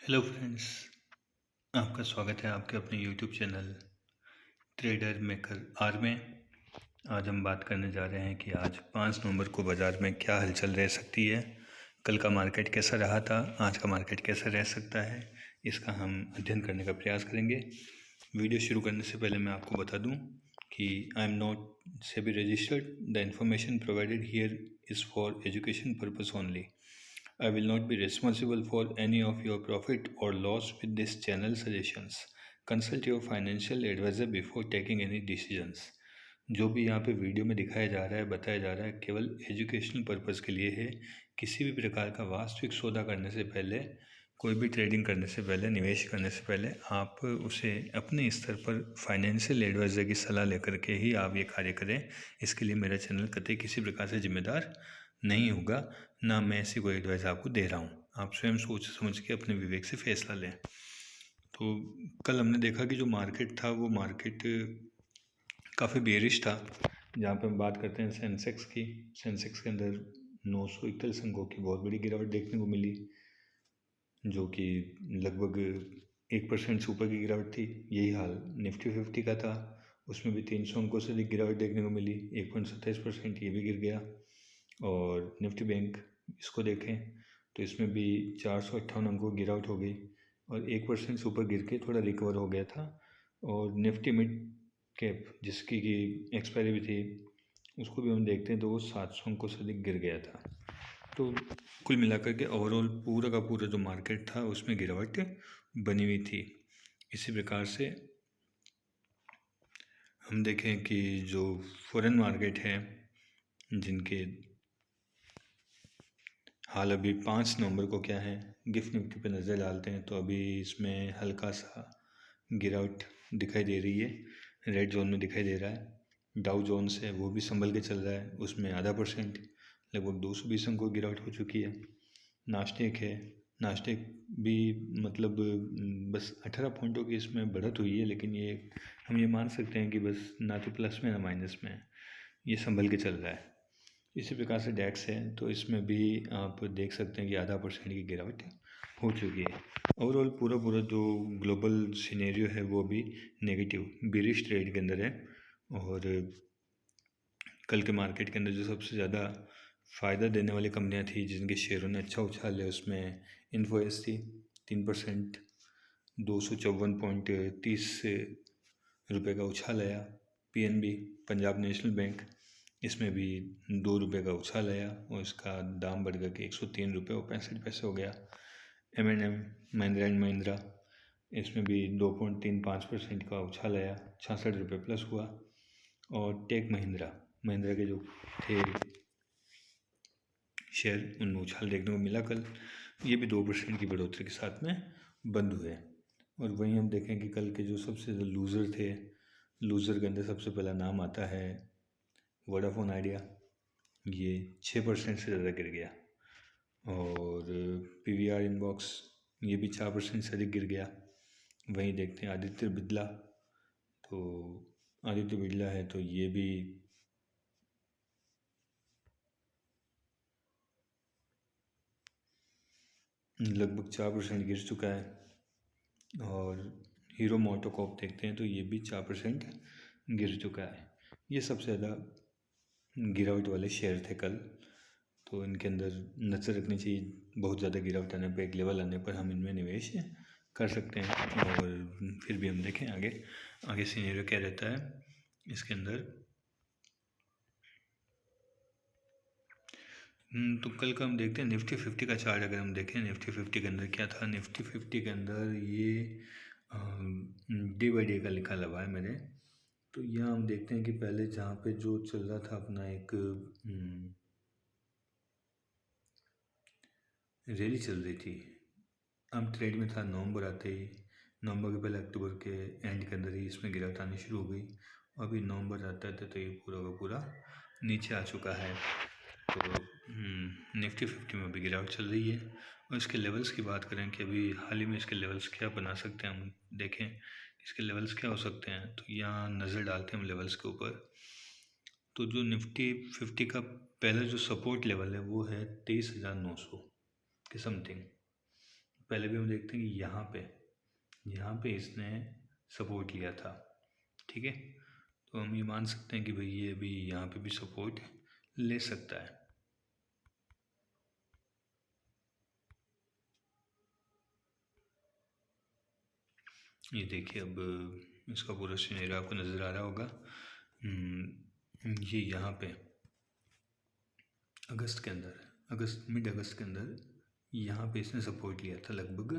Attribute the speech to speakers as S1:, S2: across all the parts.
S1: Hello friends, आपका स्वागत है आपके अपने YouTube channel trader maker R में। आज हम बात करने जा रहे हैं कि आज 5 नवंबर को बाज़ार में क्या हलचल रह सकती है। कल का मार्केट कैसा रहा था, आज का मार्केट कैसा रह सकता है, इसका हम अध्ययन करने का प्रयास करेंगे। वीडियो शुरू करने से पहले मैं आपको बता दूं कि I am not SEBI registered. The information provided here is for education purpose only. I will not be responsible for any of your profit or loss with this channel suggestions. Consult your financial advisor before taking any decisions. जो भी यहाँ पे video में दिखाया जा रहा है, बताया जा रहा है, केवल एजुकेशनल पर्पज़ के लिए है। किसी भी प्रकार का वास्तविक सौदा करने से पहले, कोई भी ट्रेडिंग करने से पहले, निवेश करने से पहले आप उसे अपने स्तर पर फाइनेंशियल एडवाइज़र की सलाह लेकर के ही आप ये कार्य करें। इसके लिए मेरा चैनल कतई किसी प्रकार से जिम्मेदार नहीं होगा, ना मैं ऐसी कोई एडवाइस आपको दे रहा हूँ। आप स्वयं सोच समझ के अपने विवेक से फैसला लें। तो कल हमने देखा कि जो मार्केट था वो मार्केट काफ़ी बेरिश था। जहाँ पे हम बात करते हैं सेंसेक्स की, सेंसेक्स के अंदर 941 अंकों की बहुत बड़ी गिरावट देखने को मिली, जो कि लगभग 1% से ऊपर की गिरावट थी। यही हाल निफ्टी 50 का था, उसमें भी 300 अंकों से अधिक गिरावट देखने को मिली, 1.27% ये भी गिर गया। और निफ्टी बैंक इसको देखें तो इसमें भी 458 अंकों की गिरावट हो गई और 1% से ऊपर गिर के थोड़ा रिकवर हो गया था। और निफ्टी मिड कैप जिसकी की एक्सपायरी भी थी, उसको भी हम देखते हैं तो वो 700 अंकों से अधिक गिर गया था। तो कुल मिलाकर के ओवरऑल पूरा का पूरा जो मार्केट था उसमें गिरावट बनी हुई थी। इसी प्रकार से हम देखें कि जो फॉरेन मार्केट है, जिनके हाल अभी 5 नवंबर को क्या है, गिफ्ट निफ्टी पे नज़र डालते हैं तो अभी इसमें हल्का सा गिरावट दिखाई दे रही है, रेड जोन में दिखाई दे रहा है। डाउ जोन्स है वो भी संभल के चल रहा है, उसमें ½ लगभग 220 अंकों की गिरावट हो चुकी है। नास्टेक है, नास्टेक भी मतलब बस 18 पॉइंटों की इसमें बढ़त हुई है, लेकिन ये हम ये मान सकते हैं कि बस ना तो प्लस में ना माइनस में, ये संभल के चल रहा है। इसी प्रकार से डैक्स है तो इसमें भी आप देख सकते हैं कि ½ की गिरावट हो चुकी है। ओवरऑल पूरा जो ग्लोबल सिनेरियो है वो भी नेगेटिव बेरिश ट्रेड के अंदर है। और कल के मार्केट के अंदर जो सबसे ज़्यादा फ़ायदा देने वाली कंपनियां थी, जिनके शेयरों ने अच्छा उछाल है, उसमें इन्फोसिस थी 3%, 254.30 रुपये का उछाल आया। पीएनबी पंजाब नेशनल बैंक, इसमें भी 2 रुपये का उछाल आया और इसका दाम बढ़ कर के 103 रुपये और 65 पैसे हो गया। M&M महिंद्रा एंड महिंद्रा, इसमें भी 2.35% का उछाल आया, 66 रुपये प्लस हुआ। और टेक महिंद्रा, महिंद्रा के जो थे शेयर, उनमें उछाल देखने को मिला कल। ये भी 2% की बढ़ोतरी के साथ में बंद हुए। और वहीं हम देखें कि कल के जो सबसे ज़्यादा लूज़र थे, लूज़र के अंदर सबसे पहला नाम आता है वोडाफोन आइडिया, ये 6% से ज़्यादा गिर गया। और PVR इनबॉक्स, ये भी 4% से अधिक गिर गया। वहीं देखते हैं आदित्य बिरला, तो आदित्य बिरला है तो ये भी लगभग 4% गिर चुका है। और हीरो मोटोकॉर्प देखते हैं तो ये भी 4% गिर चुका है। ये सबसे ज़्यादा गिरावट वाले शेयर थे कल, तो इनके अंदर नज़र रखनी चाहिए। बहुत ज़्यादा गिरावट आने पर, एक लेवल आने पर हम इनमें निवेश कर सकते हैं। और फिर भी हम देखें आगे आगे सीनेरियो क्या रहता है इसके अंदर। तो कल का हम देखते हैं निफ्टी 50 का चार्ट। अगर हम देखें निफ्टी 50 के अंदर क्या था, निफ्टी 50 के अंदर ये डे बाई डे का लिखा लगा है मेरे। तो यहाँ हम देखते हैं कि पहले जहाँ पे जो चल रहा था अपना एक रैली चल रही थी, हम ट्रेड में था। नवंबर आते ही, नवंबर के पहले अक्टूबर के एंड के अंदर ही इसमें गिरावट आनी शुरू हो गई। अभी नवंबर आता है तो ये पूरा का पूरा नीचे आ चुका है। तो निफ्टी 50 में अभी गिरावट चल रही है। और इसके लेवल्स की बात करें कि अभी हाल ही में इसके लेवल्स क्या बना सकते हैं, हम देखें इसके लेवल्स क्या हो सकते हैं। तो यहाँ नज़र डालते हैं हम लेवल्स के ऊपर। तो जो निफ्टी 50 का पहला जो सपोर्ट लेवल है वो है 23,900 के समथिंग। पहले भी हम देखते हैं कि यहाँ पे इसने सपोर्ट लिया था, ठीक है। तो हम ये मान सकते हैं कि भाई ये अभी यहाँ पे भी सपोर्ट ले सकता है। ये देखिए, अब इसका पूरा सिनेरियो आपको नज़र आ रहा होगा। ये यहाँ पे मिड अगस्त के अंदर यहाँ पे इसने सपोर्ट लिया था, लगभग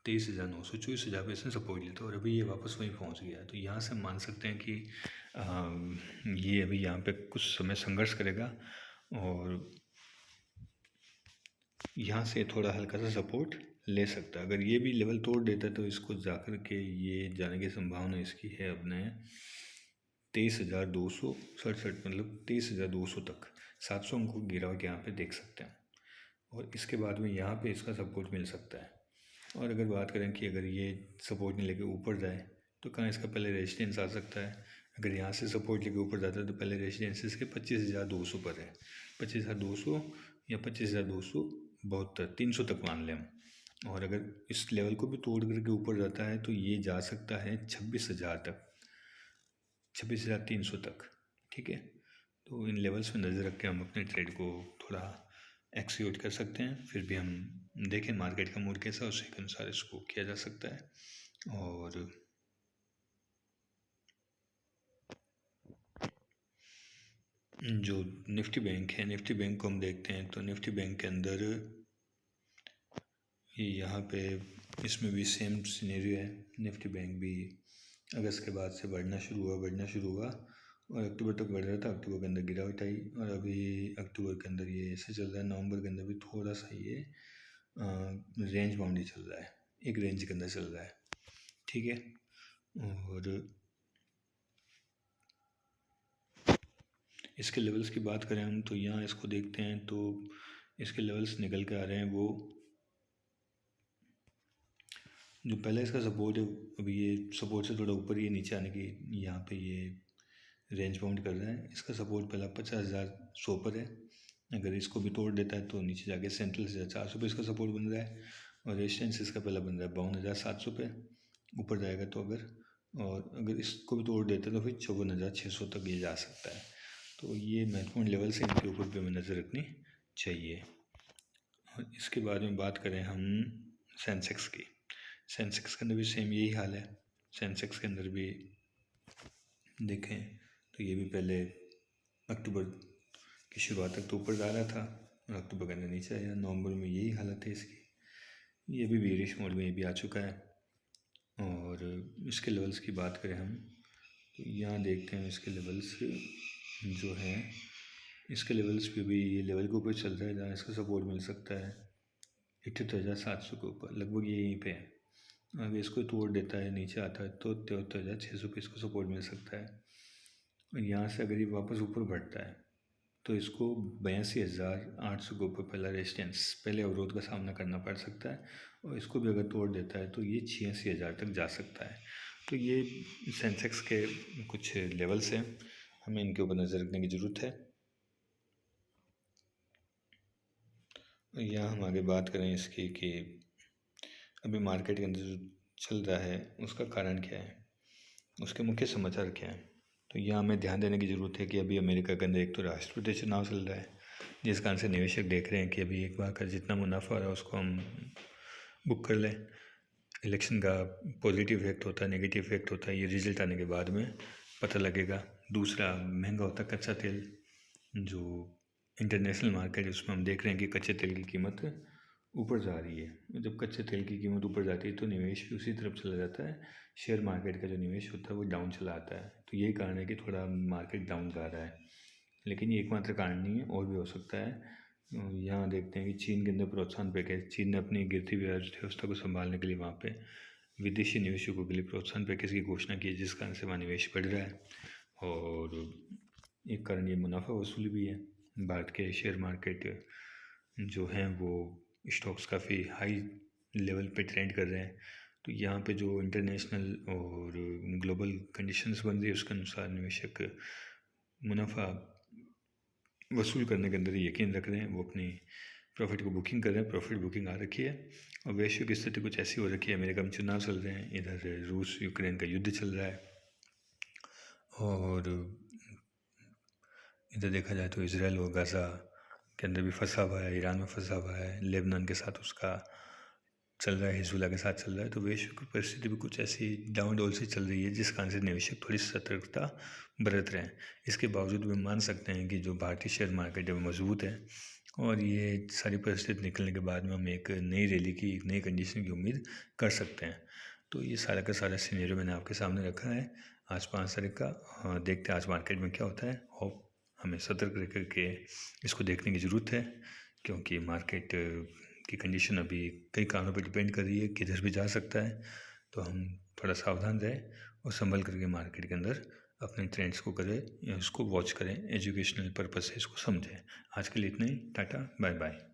S1: 23,900 24,000 पे इसने सपोर्ट लिया था, और अभी ये वापस वहीं पहुँच गया है। तो यहाँ से हम मान सकते हैं कि ये अभी यहाँ पे कुछ समय संघर्ष करेगा, और यहाँ से थोड़ा हल्का सा सपोर्ट ले सकता है। अगर ये भी लेवल तोड़ देता है तो इसको जाकर के ये जाने की संभावना इसकी है अपने 23,267, मतलब 23,200 तक 700 अंकों की गिरावट यहाँ पे देख सकते हैं। और इसके बाद में यहाँ पे इसका सपोर्ट मिल सकता है। और अगर बात करें कि अगर ये सपोर्ट नहीं लेके ऊपर जाए तो कहाँ इसका पहले रेजिस्टेंस आ सकता है। अगर यहाँ से सपोर्ट लेके ऊपर जाता है तो पहले रेजिस्टेंस इसके 25,200 पर है, 25,200 या 25,272 300 तक मान लें हम। और अगर इस लेवल को भी तोड़ करके ऊपर जाता है तो ये जा सकता है 26,000 तक, 26,300 तक, ठीक है। तो इन लेवल्स में नज़र रख के हम अपने ट्रेड को थोड़ा एक्सिक्यूट कर सकते हैं। फिर भी हम देखें मार्केट का मूड कैसा, उसी के अनुसार इसको किया जा सकता है। और जो निफ्टी बैंक है, निफ्टी बैंक को हम देखते हैं तो निफ्टी बैंक के अंदर ये यहाँ पे इसमें भी सेम सिनेरियो है। निफ्टी बैंक भी अगस्त के बाद से बढ़ना शुरू हुआ और अक्टूबर तक बढ़ रहा था। अक्टूबर के अंदर गिरावट आई और अभी अक्टूबर के अंदर ये ऐसे चल रहा है। नवंबर के अंदर भी थोड़ा सा ये रेंज बाउंड ही चल रहा है, एक रेंज के अंदर चल रहा है, ठीक है। और इसके लेवल्स की बात करें हम तो यहाँ इसको देखते हैं तो इसके लेवल्स निकल के आ रहे हैं। वो जो पहले इसका सपोर्ट है, अभी ये सपोर्ट से थोड़ा ऊपर ये नीचे आने की यहाँ पे ये रेंज बाउंड कर रहा है। इसका सपोर्ट पहला 50,100 पर है। अगर इसको भी तोड़ देता है तो नीचे जाके 47,400 पे इसका सपोर्ट बन रहा है। और रेजिस्टेंस इसका पहला बन रहा है 52,700 पे, ऊपर जाएगा तो अगर, और अगर इसको भी तोड़ देता है तो फिर 54,600 तक ये जा सकता है। तो ये महत्वपूर्ण लेवल से इनके ऊपर भी हमें नज़र रखनी चाहिए। और इसके बारे में बात करें हम सेंसेक्स की, सेंसेक्स के अंदर भी सेम यही हाल है। सेंसेक्स के अंदर भी देखें तो ये भी पहले अक्टूबर की शुरुआत तक तो ऊपर जा रहा था और अक्टूबर के अंदर नीचे आया। नवंबर में यही हालत है इसकी, ये भी बेरिश मोड में ये भी आ चुका है। और इसके लेवल्स की बात करें हम तो यहाँ देखते हैं इसके लेवल्स जो हैं, इसके लेवल्स पे भी ये लेवल के ऊपर चल रहा है जहाँ इसका सपोर्ट मिल सकता है 78,700 के ऊपर, लगभग ये यहीं पे है। अगर इसको तोड़ देता है नीचे आता है तो 73,600 पे इसको सपोर्ट मिल सकता है। और यहाँ से अगर ये वापस ऊपर बढ़ता है तो इसको 82,800 के ऊपर पहला रेजिस्टेंस, पहले अवरोध का सामना करना पड़ सकता है। और इसको भी अगर तोड़ देता है तो ये 86,000 तक जा सकता है। तो ये सेंसेक्स के कुछ लेवल्स हैं, हमें इनके ऊपर नज़र रखने की ज़रूरत है। यहाँ हम आगे बात करें इसकी कि अभी मार्केट के अंदर जो चल रहा है उसका कारण क्या है, उसके मुख्य समाचार क्या हैं। तो यहाँ हमें ध्यान देने की ज़रूरत है कि अभी अमेरिका के अंदर एक तो राष्ट्रपति चुनाव चल रहा है, जिस कारण से निवेशक देख रहे हैं कि अभी एक बार का जितना मुनाफा हो रहा है उसको हम बुक कर लें। इलेक्शन का पॉजिटिव इफेक्ट होता है, नेगेटिव इफेक्ट होता है, ये रिजल्ट आने के बाद में पता लगेगा। दूसरा, महंगा होता है कच्चा तेल। जो इंटरनेशनल मार्केट है उसमें हम देख रहे हैं कि कच्चे तेल की कीमत ऊपर जा रही है। जब कच्चे तेल की कीमत ऊपर जाती है तो निवेश भी उसी तरफ चला जाता है। शेयर मार्केट का जो निवेश होता है वो डाउन चला आता है। तो यही कारण है कि थोड़ा मार्केट डाउन जा रहा है, लेकिन ये एकमात्र कारण नहीं है, और भी हो सकता है। यहाँ देखते हैं कि चीन के अंदर प्रोत्साहन पैकेज, चीन ने अपनी गिरती हुई अर्थव्यवस्था को संभालने के लिए वहाँ पे विदेशी निवेशकों के लिए प्रोत्साहन पैकेज की घोषणा की है, जिस कारण से वहाँ निवेश बढ़ रहा है। और एक कारण ये मुनाफा वसूली भी है। भारत के शेयर मार्केट जो हैं वो स्टॉक्स काफ़ी हाई लेवल पे ट्रेंड कर रहे हैं। तो यहाँ पे जो इंटरनेशनल और ग्लोबल कंडीशंस बन रही है उसके अनुसार निवेशक मुनाफा वसूल करने के अंदर यकीन रख रहे हैं। वो अपनी प्रॉफिट को बुकिंग कर रहे हैं, प्रॉफिट बुकिंग आ रखी है। और वैश्विक स्थिति कुछ ऐसी हो रखी है, अमेरिका में चुनाव चल रहे हैं, इधर रूस यूक्रेन का युद्ध चल रहा है, और इधर देखा जाए तो इसराइल और गाज़ा के अंदर भी फंसा हुआ है, ईरान में फंसा हुआ है, लेबनान के साथ उसका चल रहा है, हिजबुल्लाह के साथ चल रहा है। तो वैश्विक परिस्थिति भी कुछ ऐसी डाउन डोल से चल रही है, जिस कारण से निवेशक थोड़ी सतर्कता बरत रहे हैं। इसके बावजूद भी मान सकते हैं कि जो भारतीय शेयर मार्केट है वो मजबूत है, और ये सारी परिस्थिति निकलने के बाद में हम एक नई रैली की, एक नई कंडीशन की उम्मीद कर सकते हैं। तो ये सारा का सारा सिनेरियो मैंने आपके सामने रखा है आज 5 तारीख का। देखते हैं आज मार्केट में क्या होता है। होप हमें सतर्क रह करके इसको देखने की ज़रूरत है, क्योंकि मार्केट की कंडीशन अभी कई कारणों पर डिपेंड कर रही है, किधर भी जा सकता है। तो हम थोड़ा सावधान रहें और संभल करके मार्केट के अंदर अपने ट्रेंड्स को करें या इसको वॉच करें, एजुकेशनल पर्पज़ से इसको समझें। आज के लिए इतना ही, टाटा बाय बाय।